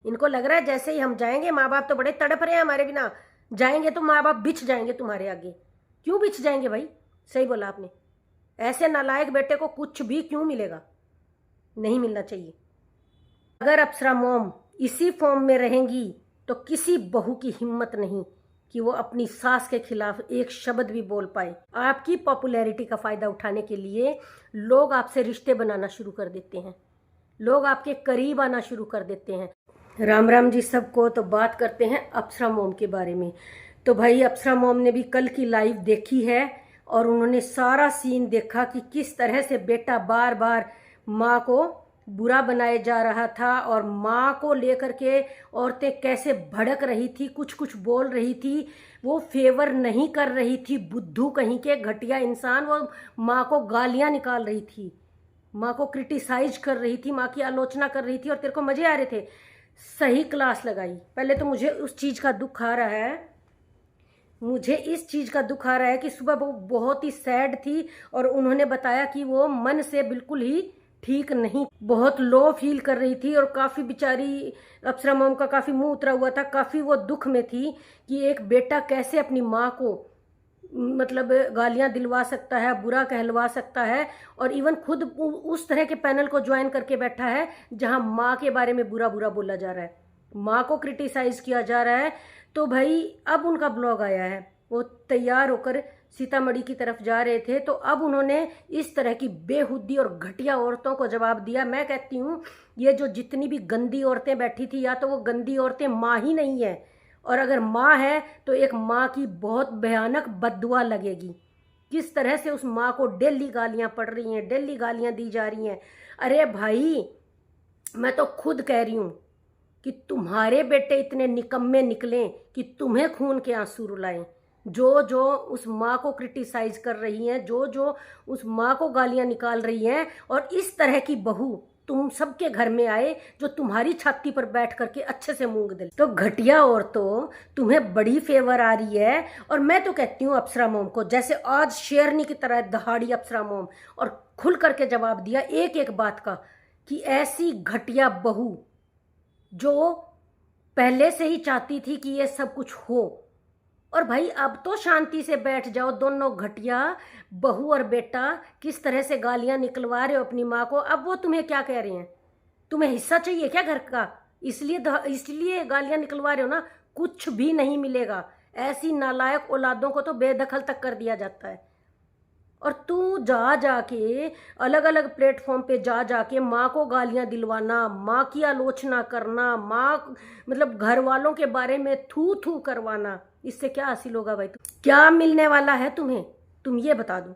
इनको लग रहा है जैसे ही हम जाएंगे, माँ बाप तो बड़े तड़प रहे हैं हमारे बिना, जाएंगे तो माँ बाप बिछ जाएंगे तुम्हारे आगे। क्यों बिछ जाएंगे भाई? सही बोला आपने। ऐसे नालायक बेटे को कुछ भी क्यों मिलेगा? नहीं मिलना चाहिए। अगर अप्सरा मॉम इसी फॉर्म में रहेंगी तो किसी बहू की हिम्मत नहीं कि वो अपनी सास के खिलाफ एक शब्द भी बोल पाए। आपकी पॉपुलैरिटी का फायदा उठाने के लिए लोग आपसे रिश्ते बनाना शुरू कर देते हैं, लोग आपके करीब आना शुरू कर देते हैं। राम राम जी सबको। तो बात करते हैं अप्सरा मॉम के बारे में। तो भाई अप्सरा मॉम ने भी कल की लाइव देखी है और उन्होंने सारा सीन देखा कि किस तरह से बेटा बार बार माँ को बुरा बनाए जा रहा था और माँ को लेकर के औरतें कैसे भड़क रही थी, कुछ कुछ बोल रही थी, वो फेवर नहीं कर रही थी। बुद्धू कहीं के घटिया इंसान, वो माँ को गालियाँ निकाल रही थी, माँ को क्रिटिसाइज कर रही थी, माँ की आलोचना कर रही थी और तेरे को मजे आ रहे थे। सही क्लास लगाई। पहले तो मुझे उस चीज़ का दुख आ रहा है, मुझे इस चीज़ का दुख आ रहा है कि सुबह वो बहुत ही सैड थी और उन्होंने बताया कि वो मन से बिल्कुल ही ठीक नहीं, बहुत लो फील कर रही थी और काफ़ी बेचारी अप्सरा मॉम का काफ़ी मुंह उतरा हुआ था, काफ़ी वो दुख में थी कि एक बेटा कैसे अपनी माँ को मतलब गालियां दिलवा सकता है, बुरा कहलवा सकता है और इवन खुद उस तरह के पैनल को ज्वाइन करके बैठा है जहां माँ के बारे में बुरा बुरा बोला जा रहा है, माँ को क्रिटिसाइज किया जा रहा है। तो भाई अब उनका ब्लॉग आया है, वो तैयार होकर सीतामढ़ी की तरफ जा रहे थे, तो अब उन्होंने इस तरह की बेहुदी और घटिया औरतों को जवाब दिया। मैं कहती हूँ ये जो जितनी भी गंदी औरतें बैठी थी, या तो वो गंदी औरतें माँ ही नहीं है, और अगर माँ है तो एक माँ की बहुत भयानक बद्दुआ लगेगी। किस तरह से उस माँ को डेली गालियाँ पड़ रही हैं, डेली गालियाँ दी जा रही हैं। अरे भाई मैं तो खुद कह रही हूँ कि तुम्हारे बेटे इतने निकम्मे निकलें कि तुम्हें खून के आंसू रुलाएं। जो जो उस माँ को क्रिटिसाइज कर रही हैं, जो जो उस माँ को गालियाँ निकाल रही हैं, और इस तरह की बहू तुम सबके घर में आए जो तुम्हारी छाती पर बैठ करके अच्छे से मूंग दे, तो घटिया औरतों तुम्हें बड़ी फेवर आ रही है। और मैं तो कहती हूँ अप्सरा मोम को, जैसे आज शेरनी की तरह दहाड़ी अप्सरा मोम और खुल करके जवाब दिया एक एक बात का, कि ऐसी घटिया बहू जो पहले से ही चाहती थी कि ये सब कुछ हो। और भाई अब तो शांति से बैठ जाओ, दोनों घटिया बहू और बेटा किस तरह से गालियां निकलवा रहे हो अपनी माँ को। अब वो तुम्हें क्या कह रहे हैं? तुम्हें हिस्सा चाहिए क्या घर का? इसलिए गालियां निकलवा रहे हो ना? कुछ भी नहीं मिलेगा। ऐसी नालायक औलादों को तो बेदखल तक कर दिया जाता है। और तू जा जाके अलग अलग प्लेटफॉर्म पे जा जाके माँ को गालियां दिलवाना, माँ की आलोचना करना, माँ मतलब घर वालों के बारे में थू थू करवाना, इससे क्या हासिल होगा भाई? क्या मिलने वाला है तुम्हें? तुम ये बता दो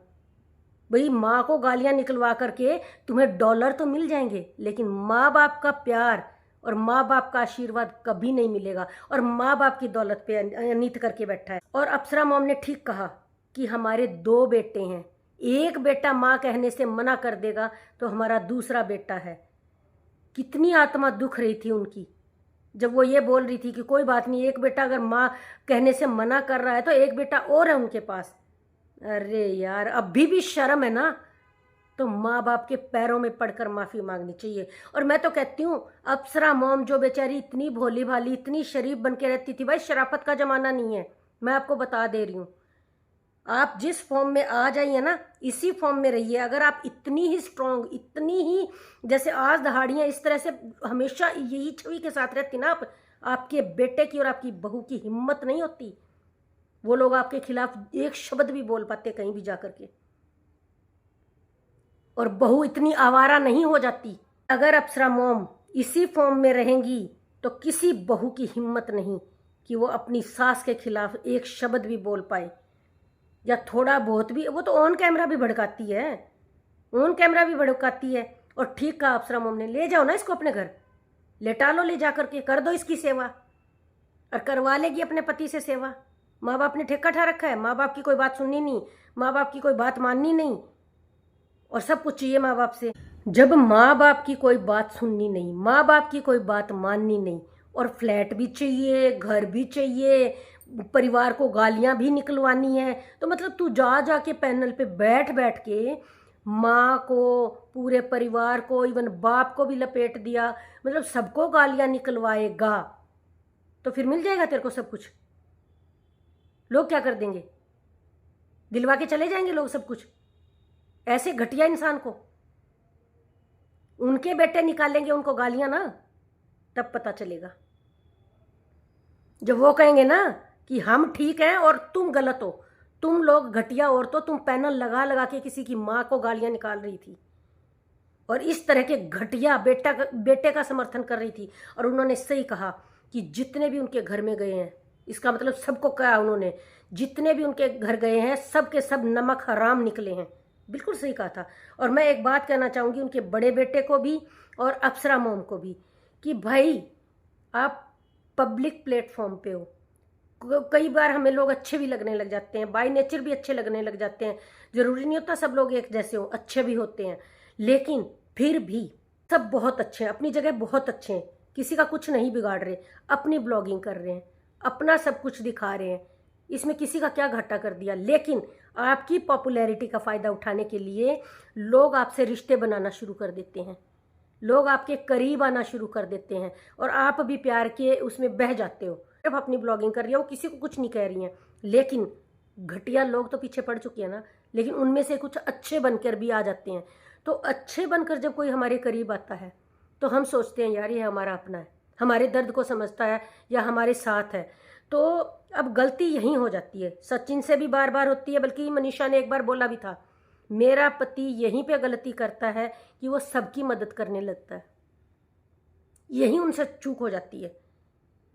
भाई। माँ को गालियां निकलवा करके तुम्हें डॉलर तो मिल जाएंगे, लेकिन माँ बाप का प्यार और माँ बाप का आशीर्वाद कभी नहीं मिलेगा। और माँ बाप की दौलत पे अनित करके बैठा है। और अप्सरा मॉम ने ठीक कहा कि हमारे दो बेटे हैं, एक बेटा माँ कहने से मना कर देगा तो हमारा दूसरा बेटा है। कितनी आत्मा दुख रही थी उनकी जब वो ये बोल रही थी कि कोई बात नहीं, एक बेटा अगर माँ कहने से मना कर रहा है तो एक बेटा और है उनके पास। अरे यार अभी भी शर्म है ना? तो माँ बाप के पैरों में पड़कर माफ़ी मांगनी चाहिए। और मैं तो कहती हूँ अप्सरा मॉम जो बेचारी इतनी भोली भाली, इतनी शरीफ बन के रहती थी, भाई शराफत का ज़माना नहीं है, मैं आपको बता दे रही हूँ। आप जिस फॉर्म में आ जाइए ना, इसी फॉर्म में रहिए। अगर आप इतनी ही स्ट्रांग, इतनी ही जैसे आज दहाड़ियाँ इस तरह से हमेशा यही छवि के साथ रहती ना, आपके बेटे की और आपकी बहू की हिम्मत नहीं होती, वो लोग आपके खिलाफ एक शब्द भी बोल पाते कहीं भी जा करके, और बहू इतनी आवारा नहीं हो जाती। अगर अप्सरा मॉम इसी फॉर्म में रहेंगी तो किसी बहू की हिम्मत नहीं कि वो अपनी सास के खिलाफ एक शब्द भी बोल पाए, या थोड़ा बहुत भी। वो तो ऑन कैमरा भी भड़काती है, ऑन कैमरा भी भड़काती है। और ठीक कहा अप्सरा मॉम ने, ले जाओ ना इसको अपने घर, लेटा लो, ले जा करके कर दो इसकी सेवा, और करवा लेगी अपने पति से सेवा। माँ बाप ने ठेका ठा रखा है, माँ बाप की कोई बात सुननी नहीं, माँ बाप की कोई बात माननी नहीं, और सब कुछ चाहिए माँ बाप से। जब माँ बाप की कोई बात सुननी नहीं, माँ बाप की कोई बात माननी नहीं, और फ्लैट भी चाहिए, घर भी चाहिए, परिवार को गालियां भी निकलवानी है, तो मतलब तू जा जाके पैनल पे बैठ बैठ के माँ को, पूरे परिवार को, इवन बाप को भी लपेट दिया, मतलब सबको गालियां निकलवाएगा, तो फिर मिल जाएगा तेरे को सब कुछ? लोग क्या कर देंगे? दिलवा के चले जाएंगे लोग सब कुछ? ऐसे घटिया इंसान को उनके बेटे निकालेंगे उनको गालियां ना, तब पता चलेगा। जब वो कहेंगे ना कि हम ठीक हैं और तुम गलत हो, तुम लोग घटिया औरतों, तुम पैनल लगा लगा के किसी की माँ को गालियां निकाल रही थी और इस तरह के घटिया बेटे का समर्थन कर रही थी। और उन्होंने सही कहा कि जितने भी उनके घर में गए हैं, इसका मतलब सबको कहा उन्होंने, जितने भी उनके घर गए हैं सब के सब नमक हराम निकले हैं। बिल्कुल सही कहा था। और मैं एक बात कहना चाहूँगी उनके बड़े बेटे को भी और अप्सरा मोम को भी कि भाई आप पब्लिक प्लेटफॉर्म पे हो, कई बार हमें लोग अच्छे भी लगने लग जाते हैं, बाय नेचर भी अच्छे लगने लग जाते हैं, ज़रूरी नहीं होता सब लोग एक जैसे हो, अच्छे भी होते हैं, लेकिन फिर भी सब बहुत अच्छे हैं, अपनी जगह बहुत अच्छे हैं, किसी का कुछ नहीं बिगाड़ रहे, अपनी ब्लॉगिंग कर रहे हैं, अपना सब कुछ दिखा रहे हैं, इसमें किसी का क्या घाटा कर दिया। लेकिन आपकी पॉपुलैरिटी का फ़ायदा उठाने के लिए लोग आपसे रिश्ते बनाना शुरू कर देते हैं, लोग आपके करीब आना शुरू कर देते हैं और आप भी प्यार के उसमें बह जाते हो। सिर्फ अपनी ब्लॉगिंग कर रही है, वो किसी को कुछ नहीं कह रही हैं, लेकिन घटिया लोग तो पीछे पड़ चुके हैं ना, लेकिन उनमें से कुछ अच्छे बनकर भी आ जाते हैं। तो अच्छे बनकर जब कोई हमारे करीब आता है तो हम सोचते हैं यार ये हमारा अपना है, हमारे दर्द को समझता है या हमारे साथ है। तो अब गलती यहीं हो जाती है, सचिन से भी बार बार होती है, बल्कि मनीषा ने एक बार बोला भी था, मेरा पति यहीं पे गलती करता है कि वो सबकी मदद करने लगता है, यहीं उनसे चूक हो जाती है।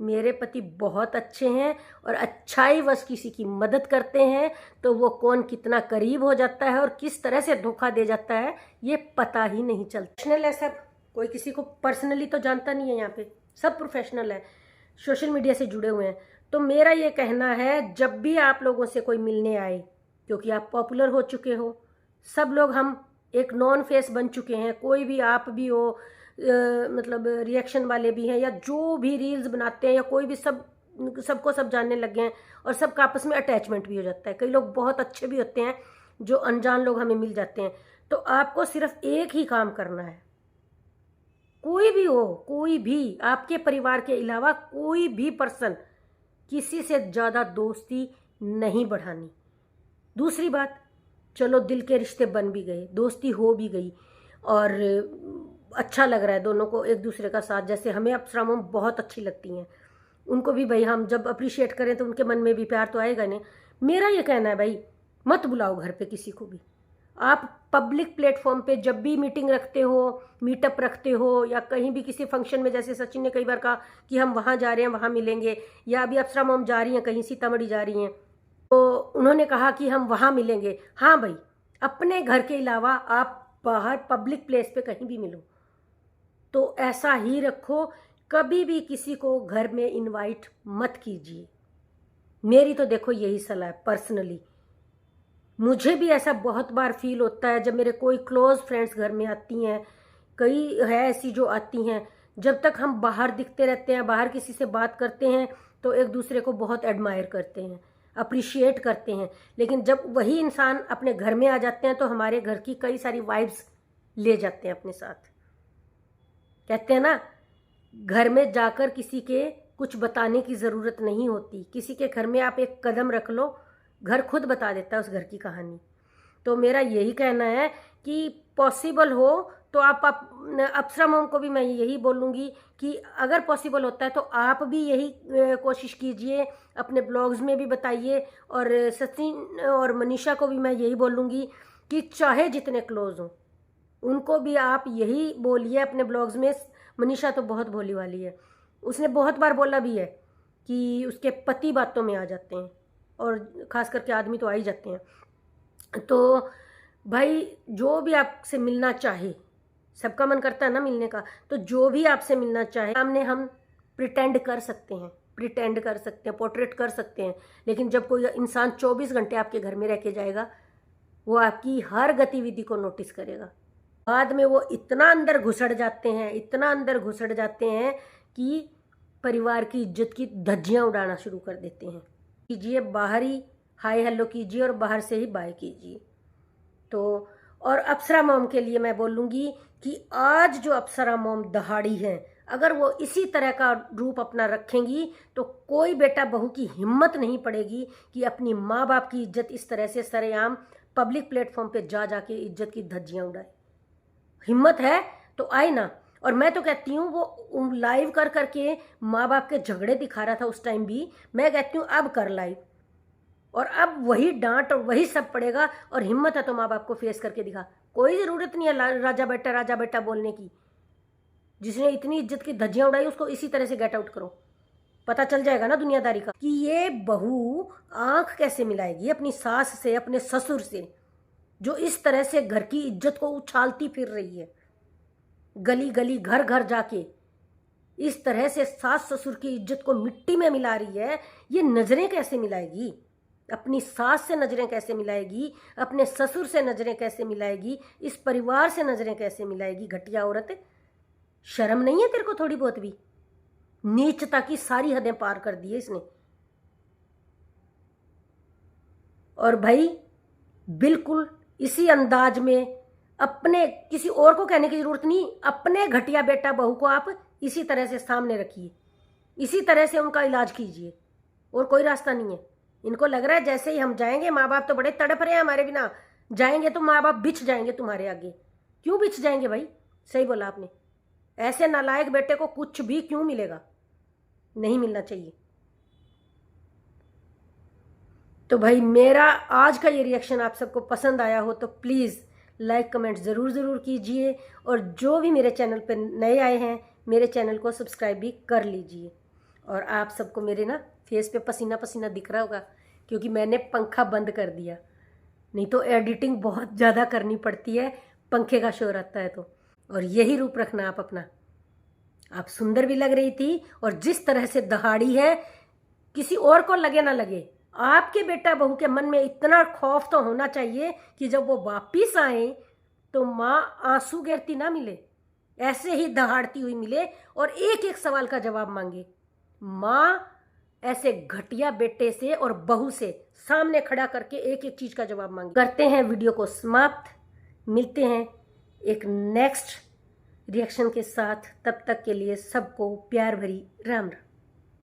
मेरे पति बहुत अच्छे हैं और अच्छाई वश किसी की मदद करते हैं तो वो कौन कितना करीब हो जाता है और किस तरह से धोखा दे जाता है ये पता ही नहीं चलता। प्रोफेशनल है सब, कोई किसी को पर्सनली तो जानता नहीं है, यहाँ पे सब प्रोफेशनल है, सोशल मीडिया से जुड़े हुए हैं। तो मेरा ये कहना है जब भी आप लोगों से कोई मिलने आए, क्योंकि आप पॉपुलर हो चुके हो, सब लोग हम एक नॉन फेस बन चुके हैं, कोई भी आप भी हो, मतलब रिएक्शन वाले भी हैं या जो भी रील्स बनाते हैं या कोई भी, सबको सब जानने लग गए हैं और सबका आपस में अटैचमेंट भी हो जाता है। कई लोग बहुत अच्छे भी होते हैं जो अनजान लोग हमें मिल जाते हैं। तो आपको सिर्फ एक ही काम करना है, कोई भी हो, कोई भी आपके परिवार के अलावा कोई भी पर्सन, किसी से ज़्यादा दोस्ती नहीं बढ़ानी। दूसरी बात, चलो दिल के रिश्ते बन भी गए, दोस्ती हो भी गई और अच्छा लग रहा है दोनों को एक दूसरे का साथ, जैसे हमें अप्सरा मोम बहुत अच्छी लगती हैं, उनको भी भाई हम जब अप्रिशिएट करें तो उनके मन में भी प्यार तो आएगा नहीं। मेरा ये कहना है भाई मत बुलाओ घर पे किसी को भी। आप पब्लिक प्लेटफॉर्म पे जब भी मीटिंग रखते हो, मीटअप रखते हो या कहीं भी किसी फंक्शन में, जैसे सचिन ने कई बार कहा कि हम वहाँ जा रहे हैं वहाँ मिलेंगे, या अभी अप्सरा मोम जा रही हैं कहीं सीतामढ़ी जा रही हैं तो उन्होंने कहा कि हम वहाँ मिलेंगे। हाँ भाई, अपने घर के अलावा आप बाहर पब्लिक प्लेस पे कहीं भी मिलो तो ऐसा ही रखो, कभी भी किसी को घर में इनवाइट मत कीजिए। मेरी तो देखो यही सलाह है पर्सनली। मुझे भी ऐसा बहुत बार फील होता है जब मेरे कोई क्लोज फ्रेंड्स घर में आती हैं, कई है ऐसी जो आती हैं, जब तक हम बाहर दिखते रहते हैं, बाहर किसी से बात करते हैं तो एक दूसरे को बहुत एडमायर करते हैं, अप्रिशिएट करते हैं, लेकिन जब वही इंसान अपने घर में आ जाते हैं तो हमारे घर की कई सारी वाइब्स ले जाते हैं अपने साथ। कहते हैं ना, घर में जाकर किसी के कुछ बताने की ज़रूरत नहीं होती, किसी के घर में आप एक कदम रख लो, घर खुद बता देता है उस घर की कहानी। तो मेरा यही कहना है कि पॉसिबल हो तो आप अप्सरा मोम को भी मैं यही बोलूँगी कि अगर पॉसिबल होता है तो आप भी यही कोशिश कीजिए, अपने ब्लॉग्स में भी बताइए। और सचिन और मनीषा को भी मैं यही बोलूँगी कि चाहे जितने क्लोज हों उनको भी आप यही बोलिए अपने ब्लॉग्स में। मनीषा तो बहुत भोली वाली है, उसने बहुत बार बोला भी है कि उसके पति बातों में आ जाते हैं और ख़ास करके आदमी तो आ ही जाते हैं। तो भाई जो भी आपसे मिलना चाहे, सबका मन करता है ना मिलने का, तो जो भी आपसे मिलना चाहे सामने हम प्रिटेंड कर सकते हैं, पोर्ट्रेट कर सकते हैं, लेकिन जब कोई इंसान 24 घंटे आपके घर में रह के जाएगा वो आपकी हर गतिविधि को नोटिस करेगा। बाद में वो इतना अंदर घुसड़ जाते हैं कि परिवार की इज्जत की धज्जियां उड़ाना शुरू कर देते हैं। कीजिए, बाहर ही हाय हेलो कीजिए और बाहर से ही बाय कीजिए। तो और अप्सरा मॉम के लिए मैं बोलूँगी कि आज जो अप्सरा मॉम दहाड़ी हैं, अगर वो इसी तरह का रूप अपना रखेंगी तो कोई बेटा बहू की हिम्मत नहीं पड़ेगी कि अपनी माँ बाप की इज्जत इस तरह से सरेआम पब्लिक प्लेटफॉर्म पे जा जाके इज्जत की धज्जियाँ उड़ाए। हिम्मत है तो आए ना। और मैं तो कहती हूँ वो लाइव कर करके माँ बाप के झगड़े दिखा रहा था उस टाइम भी, मैं कहती हूँ अब कर लाइव, और अब वही डांट और वही सब पड़ेगा। और हिम्मत है तो माँ बाप को फेस करके दिखा। कोई ज़रूरत नहीं है राजा बेटा बोलने की। जिसने इतनी इज्जत की धज्जियाँ उड़ाई उसको इसी तरह से गेट आउट करो, पता चल जाएगा ना दुनियादारी का कि ये बहू आंख कैसे मिलाएगी अपनी सास से, अपने ससुर से, जो इस तरह से घर की इज्जत को उछालती फिर रही है, गली गली घर घर जाके इस तरह से सास ससुर की इज्जत को मिट्टी में मिला रही है। ये नज़रें कैसे मिलाएगी? अपनी सास से नज़रें कैसे मिलाएगी? अपने ससुर से नज़रें कैसे मिलाएगी? इस परिवार से नज़रें कैसे मिलाएगी? घटिया औरत, शर्म नहीं है तेरे को थोड़ी बहुत भी? नीचता की सारी हदें पार कर दी है इसने। और भाई बिल्कुल इसी अंदाज में अपने, किसी और को कहने की जरूरत नहीं, अपने घटिया बेटा बहू को आप इसी तरह से सामने रखिए, इसी तरह से उनका इलाज कीजिए, और कोई रास्ता नहीं है। इनको लग रहा है जैसे ही हम जाएंगे, माँ बाप तो बड़े तड़प रहे हैं हमारे बिना, जाएंगे तो माँ बाप बिछ जाएंगे तुम्हारे आगे। क्यों बिछ जाएंगे भाई? सही बोला आपने। ऐसे नालायक बेटे को कुछ भी क्यों मिलेगा? नहीं मिलना चाहिए। तो भाई मेरा आज का ये रिएक्शन आप सबको पसंद आया हो तो प्लीज़ लाइक कमेंट ज़रूर कीजिए, और जो भी मेरे चैनल पर नए आए हैं मेरे चैनल को सब्सक्राइब भी कर लीजिए। और आप सबको मेरे ना फेस पे पसीना पसीना दिख रहा होगा क्योंकि मैंने पंखा बंद कर दिया, नहीं तो एडिटिंग बहुत ज़्यादा करनी पड़ती है पंखे का शोर आता है तो। और यही रूप रखना आप अपना। आप सुंदर भी लग रही थी, और जिस तरह से दहाड़ी है, किसी और को लगे ना लगे, आपके बेटा बहू के मन में इतना खौफ तो होना चाहिए कि जब वो वापिस आए तो माँ आंसू गिरती ना मिले, ऐसे ही दहाड़ती हुई मिले और एक एक सवाल का जवाब मांगे। माँ ऐसे घटिया बेटे से और बहू से सामने खड़ा करके एक एक चीज का जवाब मांगे। करते हैं वीडियो को समाप्त, मिलते हैं एक नेक्स्ट रिएक्शन के साथ। तब तक के लिए सबको प्यार भरी राम राम।